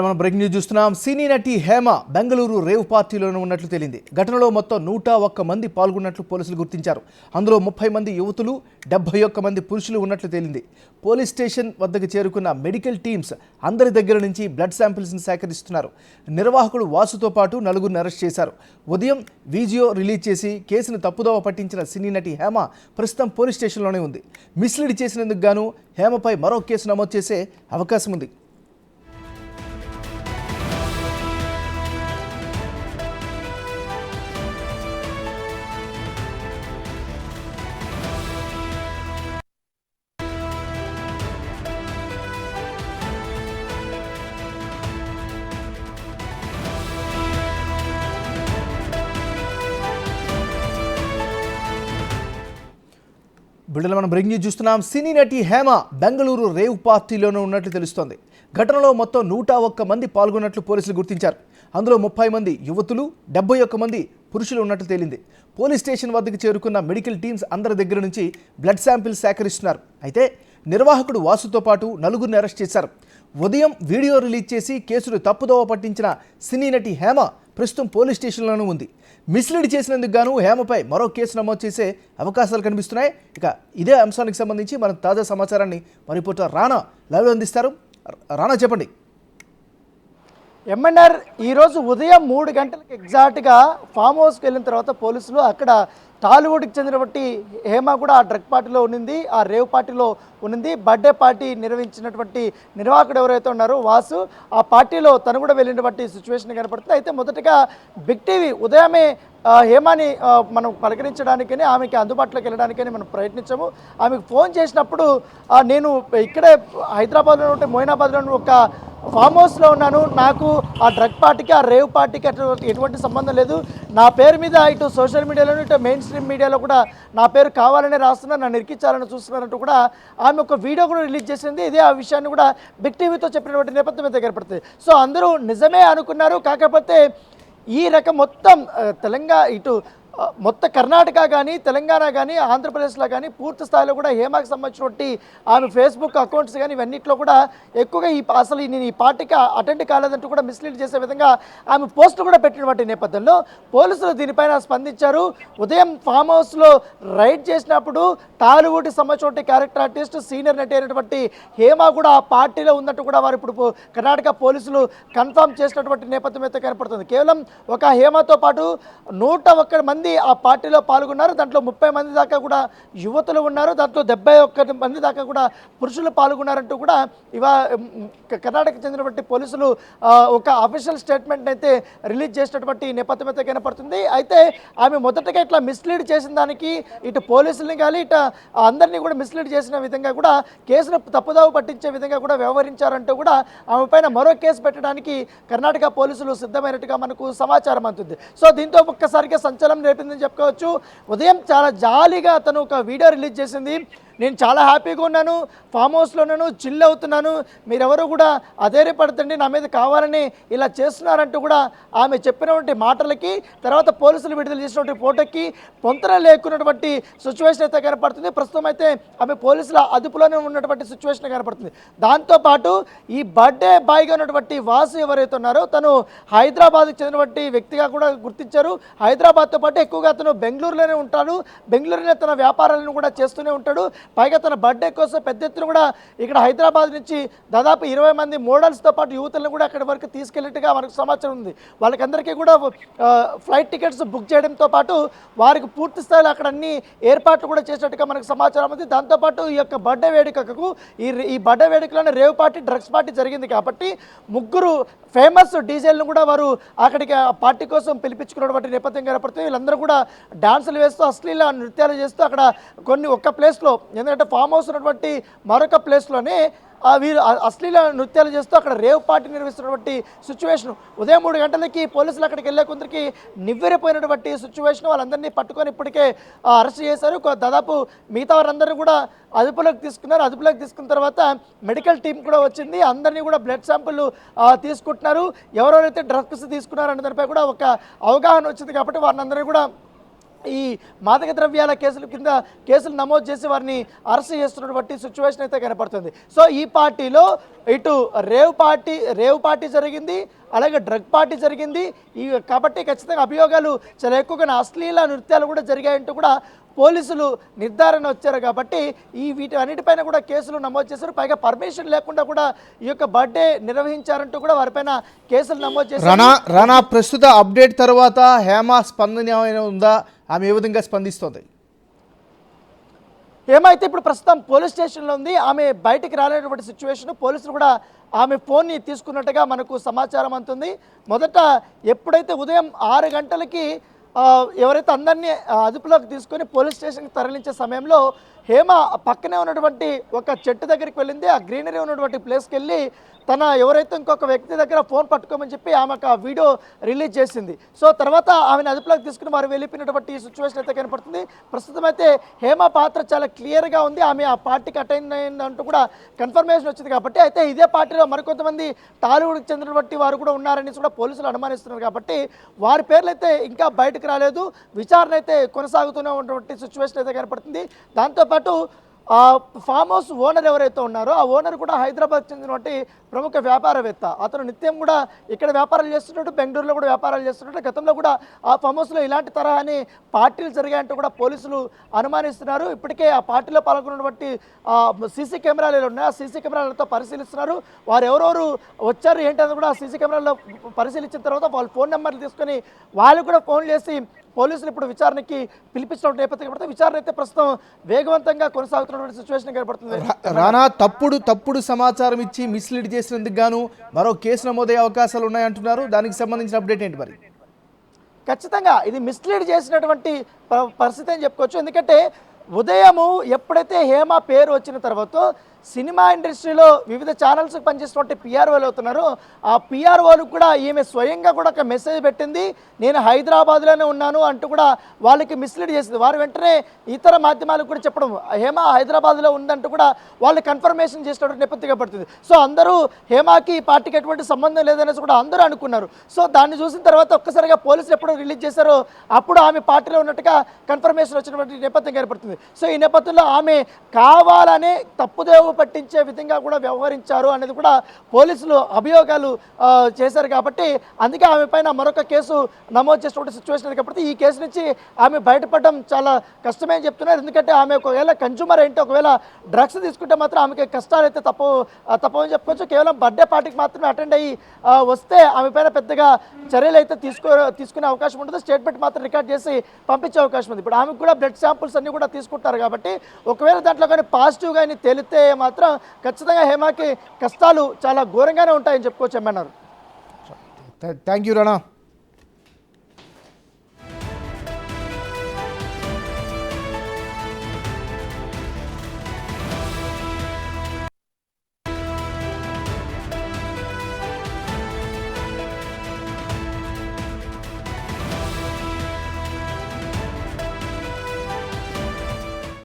మనం breaking news చూస్తున్నాం. సినీ నటి హేమ బెంగళూరు రేవ్ పార్టీలోనే ఉన్నట్లు తేలింది. ఘటనలో మొత్తం 101 మంది పాల్గొన్నట్లు పోలీసులు గుర్తించారు. అందులో 30 మంది యువతులు, 71 మంది పురుషులు ఉన్నట్లు తేలింది. పోలీస్ స్టేషన్ వద్దకు చేరుకున్న మెడికల్ టీమ్స్ అందరి దగ్గర నుంచి బ్లడ్ శాంపిల్స్ని సేకరిస్తున్నారు. నిర్వాహకుడు వాసుతో పాటు నలుగురిని అరెస్ట్ చేశారు. ఉదయం వీడియో రిలీజ్ చేసి కేసును తప్పుదోవ పట్టించిన సినీ నటి హేమ ప్రస్తుతం పోలీస్ స్టేషన్లోనే ఉంది. మిస్లీడ్ చేసినందుకు గాను హేమపై మరో కేసు నమోదు చేసే అవకాశం ఉంది. బిడ్డలు మనం బ్రేకింగ్ న్యూస్ చూస్తున్నాం. సినీ నటి హేమ బెంగళూరు రేవ్ పార్టీలోనే ఉన్నట్లు తెలుస్తోంది. ఘటనలో మొత్తం 101 మంది పాల్గొన్నట్లు పోలీసులు గుర్తించారు. అందులో 30 మంది యువతులు, 71 మంది పురుషులు ఉన్నట్లు తేలింది. పోలీస్ స్టేషన్ వద్దకు చేరుకున్న మెడికల్ టీమ్స్ అందరి దగ్గర నుంచి బ్లడ్ శాంపిల్స్ సేకరిస్తున్నారు. అయితే నిర్వాహకుడు వాసుతో పాటు నలుగురిని అరెస్ట్ చేశారు. ఉదయం వీడియో రిలీజ్ చేసి కేసును తప్పుదోవ పట్టించిన సినీ నటి హేమ ప్రస్తుతం పోలీస్ స్టేషన్లోనూ ఉంది. మిస్లీడ్ చేసినందుకు గాను హేమపై మరో కేసు నమోదు చేసే అవకాశాలు కనిపిస్తున్నాయి. ఇక ఇదే అంశానికి సంబంధించి మన తాజా సమాచారాన్ని మన రిపోర్టర్ రానా లైవ్లో అందిస్తారు. రానా, చెప్పండి. ఎంఎన్ఆర్ ఈరోజు ఉదయం 3 గంటలకు ఎగ్జాక్ట్గా ఫామ్ హౌస్కి వెళ్ళిన తర్వాత పోలీసులు అక్కడ టాలీవుడ్కి చెందినటువంటి హేమ కూడా ఆ డ్రగ్ పార్టీలో ఉన్నింది, ఆ రేవ్ పార్టీలో ఉన్నింది. బర్త్డే పార్టీ నిర్వహించినటువంటి నిర్వాహకుడు ఎవరైతే ఉన్నారో వాసు, ఆ పార్టీలో తను కూడా వెళ్ళినటువంటి సిచ్యువేషన్ కనపడుతుంది. అయితే మొదటగా బిగ్ టీవీ ఉదయమే హేమాని మనం పలకరించడానికని, ఆమెకి అందుబాటులోకి వెళ్ళడానికని మనం ప్రయత్నించాము. ఆమెకు ఫోన్ చేసినప్పుడు నేను ఇక్కడే హైదరాబాద్లో ఉంటే మొయినాబాద్లో ఒక ఫామ్ హౌస్లో ఉన్నాను, నాకు ఆ డ్రగ్ పార్టీకి ఆ రేవ్ పార్టీకి ఎటువంటి సంబంధం లేదు, నా పేరు మీద ఇటు సోషల్ మీడియాలోను ఇటు మెయిన్ స్ట్రీమ్ మీడియాలో కూడా నా పేరు కావాలనే రాస్తున్నారు, నన్ను ఇరికించాలని చూస్తున్నారంటూ కూడా ఆమె ఒక వీడియో కూడా రిలీజ్ చేసింది. ఇదే ఆ విషయాన్ని కూడా బిగ్ టీవీతో చెప్పినటువంటి నేపథ్యం అయితే కనపడుతుంది. సో అందరూ నిజమే అనుకున్నారు. కాకపోతే ఈ రకం మొత్తం తెలంగాణ ఇటు మొత్తం కర్ణాటక కానీ తెలంగాణ కానీ ఆంధ్రప్రదేశ్లో కానీ పూర్తి స్థాయిలో కూడా హేమాకి సంబంధించినటువంటి ఆమె ఫేస్బుక్ అకౌంట్స్ కానీ ఇవన్నిట్లో కూడా ఎక్కువగా అసలు నేను ఈ పార్టీకి అటెండ్ కాలేదంటూ కూడా మిస్లీడ్ చేసే విధంగా ఆమె పోస్టులు కూడా పెట్టినటువంటి నేపథ్యంలో పోలీసులు దీనిపైన స్పందించారు. ఉదయం ఫామ్ హౌస్లో రైడ్ చేసినప్పుడు టాలీవుడ్కి సంబంధించిన క్యారెక్టర్ ఆర్టిస్ట్ సీనియర్ నటి అయినటువంటి హేమ కూడా ఆ పార్టీలో ఉన్నట్టు కూడా వారు ఇప్పుడు కర్ణాటక పోలీసులు కన్ఫర్మ్ చేసినటువంటి నేపథ్యం అయితే కనపడుతుంది. కేవలం ఒక హేమతో పాటు 101 మంది ఆ పార్టీలో పాల్గొన్నారు. దాంట్లో 30 మంది దాకా కూడా యువతులు ఉన్నారు, దాంట్లో 71 మంది దాకా కూడా పురుషులు పాల్గొన్నారంటూ కూడా కర్ణాటకకు చెందినటువంటి పోలీసులు ఒక అఫీషియల్ స్టేట్మెంట్ అయితే రిలీజ్ చేసినటువంటి నేపథ్యం అయితే కనపడుతుంది. అయితే ఆమె మొదటగా ఇట్లా మిస్లీడ్ చేసిన దానికి ఇటు పోలీసులని కానీ ఇటు అందరినీ కూడా మిస్లీడ్ చేసిన విధంగా కూడా కేసును తప్పుదావ పట్టించే విధంగా కూడా వ్యవహరించారంటూ కూడా ఆమె పైన మరో కేసు పెట్టడానికి కర్ణాటక పోలీసులు సిద్ధమైనట్టుగా మనకు సమాచారం అందుతుంది. సో దీంతో ఒక్కసారిగా సంచలనం రేపిందని చెప్పుకోవచ్చు. ఉదయం చాలా జాలీగా తను ఒక వీడియో రిలీజ్ చేసింది. నేను చాలా హ్యాపీగా ఉన్నాను, ఫామ్ హౌస్లో ఉన్నాను, చిల్ అవుతున్నాను, మీరెవరు కూడా అధైర్యపడతండి, నా మీద కావాలని ఇలా చేస్తున్నారంటూ కూడా ఆమె చెప్పినటువంటి మాటలకి తర్వాత పోలీసులు విడుదల చేసినటువంటి ఫోటోకి పొంతన లేకున్నటువంటి సిచ్యువేషన్ అయితే కనపడుతుంది. ప్రస్తుతం అయితే ఆమె పోలీసుల అదుపులోనే ఉన్నటువంటి సిచ్యువేషన్ కనపడుతుంది. దాంతోపాటు ఈ బర్త్డే బాయ్గా ఉన్నటువంటి వాసు ఎవరైతే ఉన్నారో తను హైదరాబాద్కి చెందినటువంటి వ్యక్తిగా కూడా గుర్తించారు. హైదరాబాద్తో పాటు ఎక్కువగా అతను బెంగళూరులోనే ఉంటాడు, బెంగళూరులోనే తన వ్యాపారాలను కూడా చేస్తూనే ఉంటాడు. పైగా తన బర్త్డే కోసం పెద్ద ఎత్తున కూడా ఇక్కడ హైదరాబాద్ నుంచి దాదాపు 20 మంది మోడల్స్తో పాటు యువతులను కూడా అక్కడి వరకు తీసుకెళ్ళినట్టుగా మనకు సమాచారం ఉంది. వాళ్ళకందరికీ కూడా ఫ్లైట్ టికెట్స్ బుక్ చేయడంతో పాటు వారికి పూర్తి స్థాయిలో అక్కడ అన్ని ఏర్పాట్లు కూడా చేసినట్టుగా మనకు సమాచారం ఉంది. దాంతోపాటు ఈ యొక్క బర్త్డే వేడుకకు ఈ బర్త్డే వేడుకలోనే రేవ్ పార్టీ, డ్రగ్స్ పార్టీ జరిగింది కాబట్టి 3 ఫేమస్ డీజేలను కూడా వారు అక్కడికి పార్టీ కోసం పిలిపించుకున్నటువంటి నేపథ్యం కనపడుతుంది. వీళ్ళందరూ కూడా డాన్సులు వేస్తూ అశ్లీల నృత్యాలు చేస్తూ అక్కడ ఒక ప్లేస్లో, ఎందుకంటే ఫామ్ హౌస్ ఉన్నటువంటి మరొక ప్లేస్లోనే వీరు అశ్లీల నృత్యాలు చేస్తూ అక్కడ రేవ్ పార్టీ నిర్వహిస్తున్నటువంటి సిచ్యువేషన్. ఉదయం 3 గంటలకి పోలీసులు అక్కడికి వెళ్ళే కొందరికి నివ్వెరపోయినటువంటి సిచ్యువేషన్. వాళ్ళందరినీ పట్టుకొని ఇప్పటికే అరెస్ట్ చేశారు. దాదాపు మిగతా వారందరూ కూడా అదుపులోకి తీసుకున్నారు. అదుపులోకి తీసుకున్న తర్వాత మెడికల్ టీం కూడా వచ్చింది. అందరినీ కూడా బ్లడ్ శాంపుల్ తీసుకుంటున్నారు. ఎవరెవరైతే డ్రగ్స్ తీసుకున్నారనే దానిపై కూడా ఒక అవగాహన వచ్చింది కాబట్టి వారిని అందరినీ కూడా ఈ మాదక ద్రవ్యాల కేసుల కింద కేసులు నమోదు చేసి వారిని అరెస్ట్ చేస్తున్నటువంటి సిచ్యువేషన్ అయితే కనపడుతుంది. సో ఈ పార్టీలో ఇటు రేవ్ పార్టీ జరిగింది, అలాగే డ్రగ్ పార్టీ జరిగింది. కాబట్టి ఖచ్చితంగా అభియోగాలు చాలా ఎక్కువగా అశ్లీల నృత్యాలు కూడా జరిగాయంటూ కూడా పోలీసులు నిర్ధారణ వచ్చారు. కాబట్టి వీటి అన్నిటిపైన కూడా కేసులు నమోదు చేశారు. పైగా పర్మిషన్ లేకుండా కూడా ఈ యొక్క బర్త్డే నిర్వహించారంటూ కూడా వారిపైన కేసులు నమోదు చేశారు. రానా ప్రస్తుత అప్డేట్ తర్వాత హేమ స్పందన ఏమైనా ఉందా? ఆమె ఏ విధంగా స్పందిస్తోంది? ఏమైతే ఇప్పుడు ప్రస్తుతం పోలీస్ స్టేషన్లో ఉంది. ఆమె బయటికి రాలేనటువంటి సిచ్యువేషన్. పోలీసులు కూడా ఆమె ఫోన్ని తీసుకున్నట్టుగా మనకు సమాచారం అందుతుంది. మొదట ఎప్పుడైతే ఉదయం 6 గంటలకి ఎవరైతే అందరినీ అదుపులోకి తీసుకొని పోలీస్ స్టేషన్కి తరలించే సమయంలో హేమ పక్కనే ఉన్నటువంటి ఒక చెట్టు దగ్గరికి వెళ్ళింది. ఆ గ్రీనరీ ఉన్నటువంటి ప్లేస్కి వెళ్ళి తన ఎవరైతే ఇంకొక వ్యక్తి దగ్గర ఫోన్ పట్టుకోమని చెప్పి ఆమెకు ఆ వీడియో రిలీజ్ చేసింది. సో తర్వాత ఆమెను అదుపులోకి తీసుకుని వారు వెళ్ళిపోయినటువంటి ఈ సిచ్యువేషన్ అయితే కనపడుతుంది. ప్రస్తుతం అయితే హేమ పాత్ర చాలా క్లియర్గా ఉంది. ఆమె ఆ పార్టీకి అటెండ్ అయిందంటూ కూడా కన్ఫర్మేషన్ వచ్చింది. కాబట్టి అయితే ఇదే పార్టీలో మరికొంతమంది టాలీవుడ్కి చెందినటువంటి వారు కూడా ఉన్నారని కూడా పోలీసులు అనుమానిస్తున్నారు. కాబట్టి వారి పేర్లు అయితే ఇంకా బయటకు రాలేదు. విచారణ అయితే కొనసాగుతూనే ఉన్నటువంటి సిచ్యువేషన్ అయితే కనపడుతుంది. దాంతోపాటు ఫామ్ హౌస్ ఓనర్ ఎవరైతే ఉన్నారో ఆ ఓనర్ కూడా హైదరాబాద్ చెందినటువంటి ప్రముఖ వ్యాపారవేత్త. అతను నిత్యం కూడా ఇక్కడ వ్యాపారాలు చేస్తున్నట్టు, బెంగళూరులో కూడా వ్యాపారాలు చేస్తున్నట్టు. గతంలో కూడా ఆ ఫామ్ హౌస్లో ఇలాంటి తరహాని పార్టీలు జరిగాయంటూ కూడా పోలీసులు అనుమానిస్తున్నారు. ఇప్పటికే ఆ పార్టీలో పాల్గొన్నటువంటి సీసీ కెమెరాలు ఉన్నాయి. ఆ సీసీ కెమెరాలతో పరిశీలిస్తున్నారు. వారు ఎవరెవరు వచ్చారు ఏంటని కూడా ఆ సీసీ కెమెరాల్లో పరిశీలించిన తర్వాత వాళ్ళ ఫోన్ నెంబర్లు తీసుకొని వాళ్ళు కూడా ఫోన్ చేసి పోలీసులు ఇప్పుడు విచారణకి పిలిపించిన నేపథ్యం విచారణ అయితే ప్రస్తుతం వేగవంతంగా కొనసాగుతున్నటువంటి సిచ్యువేషన్ కనబడుతుంది. రానా తప్పుడు సమాచారం ఇచ్చి మిస్లీడ్ చేసినందుకు గాను మరో కేసు నమోదయ్యే అవకాశాలు ఉన్నాయంటున్నారు. దానికి సంబంధించిన అప్డేట్ ఏంటి మరి? ఖచ్చితంగా ఇది మిస్లీడ్ చేసినటువంటి పరిస్థితి అని చెప్పుకోవచ్చు. ఎందుకంటే ఉదయము ఎప్పుడైతే హేమ పేరు వచ్చిన తర్వాత సినిమా ఇండస్ట్రీలో వివిధ ఛానల్స్కి పనిచేసినటువంటి పిఆర్ఓలు అవుతున్నారు. ఆ పిఆర్ఓలకు కూడా ఈమె స్వయంగా కూడా ఒక మెసేజ్ పెట్టింది, నేను హైదరాబాద్లోనే ఉన్నాను అంటూ కూడా వాళ్ళకి మిస్లీడ్ చేసింది. వారు వెంటనే ఇతర మాధ్యమాలకు కూడా చెప్పడం హేమ హైదరాబాద్లో ఉందంటూ కూడా వాళ్ళు కన్ఫర్మేషన్ చేసినటువంటి నేపథ్యంగా పడుతుంది. సో అందరూ హేమకి ఈ పార్టీకి ఎటువంటి సంబంధం లేదనేసి కూడా అందరూ అనుకున్నారు. సో దాన్ని చూసిన తర్వాత ఒక్కసారిగా పోలీసులు ఎప్పుడు రిలీజ్ చేశారో అప్పుడు ఆమె పార్టీలో ఉన్నట్టుగా కన్ఫర్మేషన్ వచ్చినటువంటి నేపథ్యం ఏర్పడుతుంది. సో ఈ నేపథ్యంలో ఆమె కావాలనే తప్పుదేవు పట్టించే విధంగా కూడా వ్యవహరించారు అనేది కూడా పోలీసులు అభియోగాలు చేశారు. కాబట్టి అందుకే ఆమె పైన మరొక కేసు నమోదు చేసినటువంటి సిచ్యువేషన్ కాబట్టి ఈ కేసు నుంచి ఆమె బయటపడడం చాలా కష్టమే అని చెప్తున్నారు. ఎందుకంటే ఆమె ఒకవేళ కన్జ్యూమర్ ఏంటి, ఒకవేళ డ్రగ్స్ తీసుకుంటే మాత్రం ఆమెకి కష్టాలు అయితే తప్పవని చెప్పుకోవచ్చు. కేవలం బర్త్డే పార్టీకి మాత్రమే అటెండ్ అయ్యి వస్తే ఆమె పైన పెద్దగా చర్యలు అయితే తీసుకునే అవకాశం ఉంటుంది. స్టేట్మెంట్ మాత్రం రికార్డ్ చేసి పంపించే అవకాశం ఉంది. ఇప్పుడు ఆమెకు కూడా బ్లడ్ శాంపుల్స్ అన్నీ కూడా తీసుకుంటారు. కాబట్టి ఒకవేళ దాంట్లో కానీ పాజిటివ్ కానీ తేలితే మాత్రం ఖచ్చితంగా హేమకి కష్టాలు చాలా ఘోరంగానే ఉంటాయని చెప్పుకోవచ్చు. ఏమన్నారు? Thank you Rana.